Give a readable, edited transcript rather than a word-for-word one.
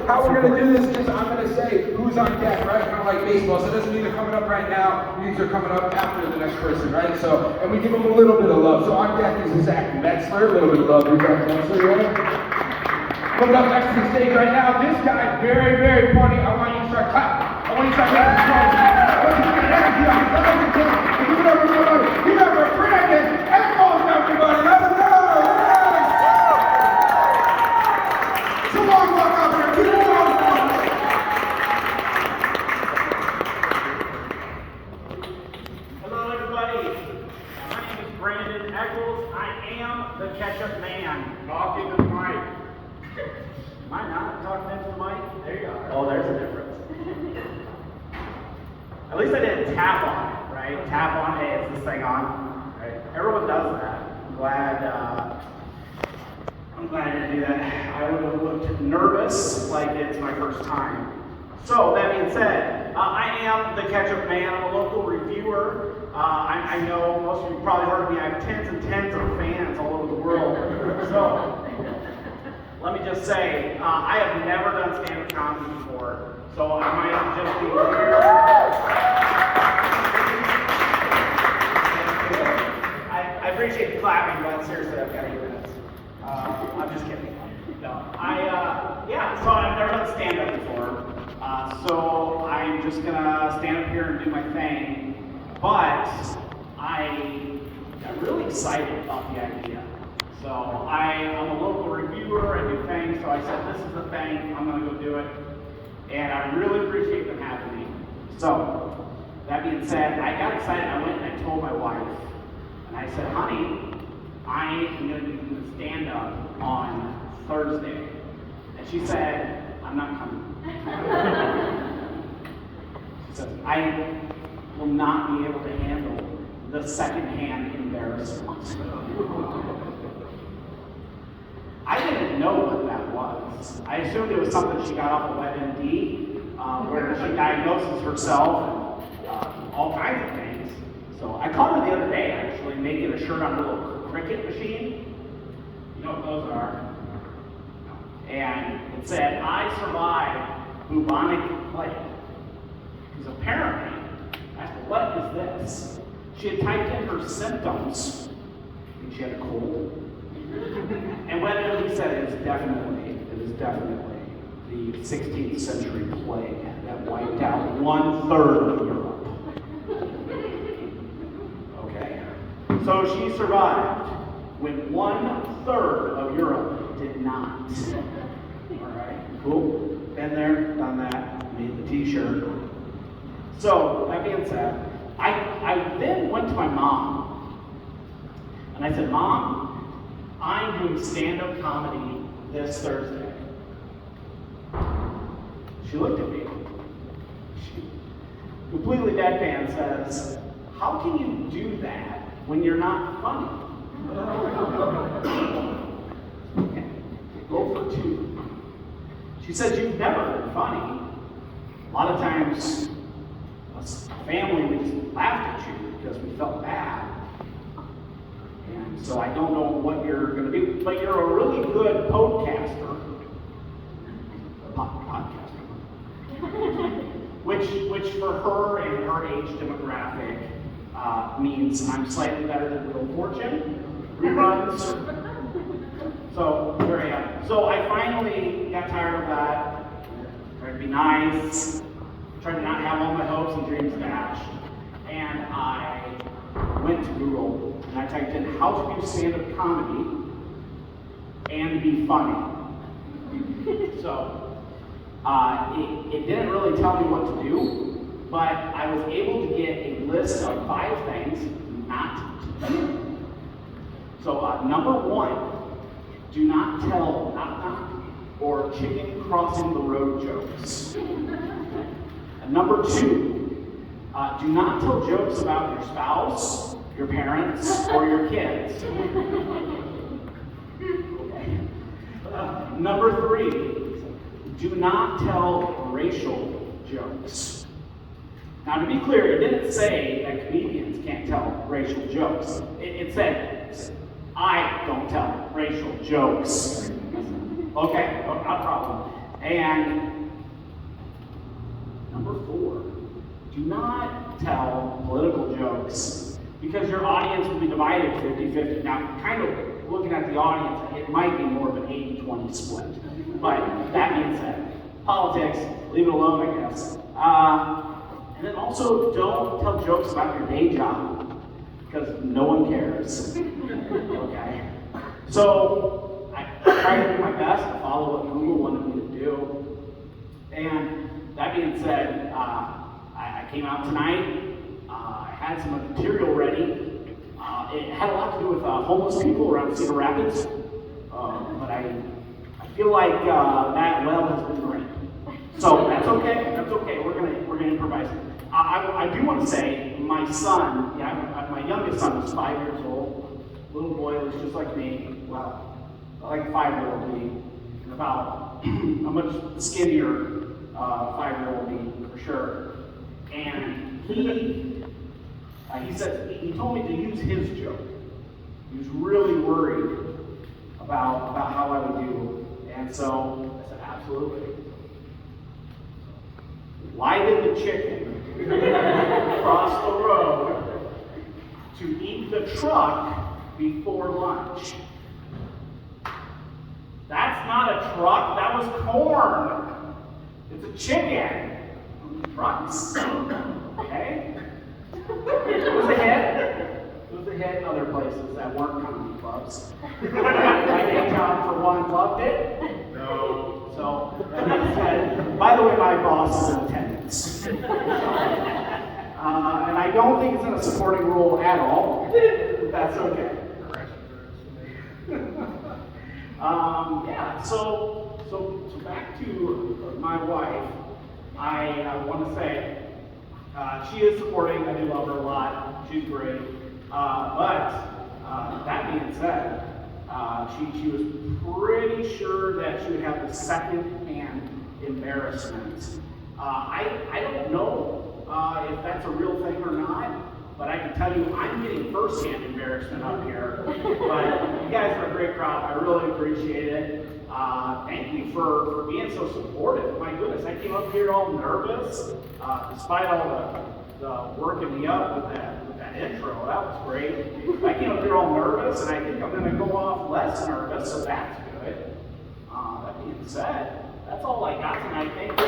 how we're going to do this is I'm going to say who's on deck, right? Kind of like baseball. So it doesn't mean they're coming up right now. It means they're coming up after the next person, right? So, and we give them a little bit of love. So on deck is Zach Metzler. A little bit of love for Zach Metzler, yeah? Coming up next to the stage right now, this guy, very, very funny. I want you to start clapping. I want you to start clapping. I want you to get energy on it. I want you to give it up for somebody. Give it up for Brandon Echols, everybody. Let's go! Come on, walk out there. Keep it going. Hello, everybody. My name is Brandon Echols. I am the Ketchup Man. Talk into the mic. Am I not talking into the mic? There you are. Oh, there's a difference. At least I didn't tap on it, right? Tap on it, is this thing on? Right? Everyone does that. I'm glad I didn't do that. I would have looked nervous like it's my first time. So, that being said, I am the Ketchup Man. I'm a local reviewer. I know most of you probably heard of me. I have tens and tens of fans all over the world. So, let me just say, I have never done stand-up comedy before, so I might just be here. I appreciate the clapping, but seriously, I've got to hear this. I'm just kidding. No, so I've never done stand-up before, so I'm just gonna stand up here and do my thing, but I'm really excited about the idea. So I'm a local reviewer, I do things, so I said, this is the thing, I'm gonna go do it. And I really appreciate them having me. So, that being said, I got excited, I went and I told my wife, and I said, honey, I am gonna be doing stand-up on Thursday. And she said, I'm not coming. She said, I will not be able to handle the secondhand embarrassment. I didn't know what that was. I assumed it was something she got off of WebMD, where she diagnoses herself and all kinds of things. So I caught her the other day, actually, making a shirt on a little Cricut machine. You know what those are? And it said, I survived bubonic plague. Because apparently, I said, what is this? She had typed in her symptoms, and she had a cold. And when he said it is definitely the 16th century plague that wiped out 1/3 of Europe. Okay. So she survived when 1/3 of Europe did not. Alright, cool. Been there, done that, made the t-shirt. So, that being said, I then went to my mom and I said, Mom, I'm doing stand-up comedy this Thursday. She looked at me. She completely deadpan says, how can you do that when you're not funny? Okay. Go for two. She said, you've never been funny. A lot of times, us family, we just laughed at you because we felt bad. And so I don't know what you're going to do, but you're a really good podcaster. Which for her and her age demographic means I'm slightly better than Wheel of Fortune reruns. So here I am. So I finally got tired of that. Tried to be nice. Tried to not have all my hopes and dreams dashed. And I went to Google and I typed in how to do stand-up comedy and be funny. So it didn't really tell me what to do, but I was able to get a list of 5 things not to do. So number 1, do not tell knock-knock or chicken crossing the road jokes. And number 2, do not tell jokes about your spouse, your parents, or your kids. Number 3, do not tell racial jokes. Now, to be clear, it didn't say that comedians can't tell racial jokes. It said, I don't tell racial jokes. Okay, no problem. And number 4, do not tell political jokes because your audience will be divided 50-50. Now, kind of looking at the audience, it might be more of an 80-20 split. But that being said, politics, leave it alone, I guess. And then also, don't tell jokes about your day job because no one cares. Okay? So, I try to do my best to follow what Google wanted me to do. And that being said, I came out tonight. I had some material ready. It had a lot to do with homeless people around Cedar Rapids. But I feel like that well has been drained. So that's okay. That's okay. We're gonna improvise. I do want to say my son, my youngest son is 5 years old. Little boy looks just like me. Well, like a 5-year-old me, and about a much skinnier 5-year-old me for sure. And he told me to use his joke. He was really worried about how I would do, and so I said, absolutely. Why did the chicken cross the road to eat the truck before lunch? That's not a truck, that was corn. It's a chicken. Trucks. Okay? It was a hit in other places that weren't comedy clubs. My day job for one loved it. No. So, that being said, by the way, my boss is in attendance. And I don't think it's in a supporting role at all. But that's okay. So back to my wife. I want to say she is supporting. I do love her a lot. She's great. But that being said, she was pretty sure that she would have the second-hand embarrassment. I don't know if that's a real thing or not, but I can tell you I'm getting first-hand embarrassment up here. But you guys are a great crowd. I really appreciate it. Thank you for being so supportive. My goodness, I came up here all nervous, despite all the working me up with that intro. That was great. I came up here all nervous, and I think I'm going to go off less nervous, so that's good. That being said, that's all I got tonight. Thank you.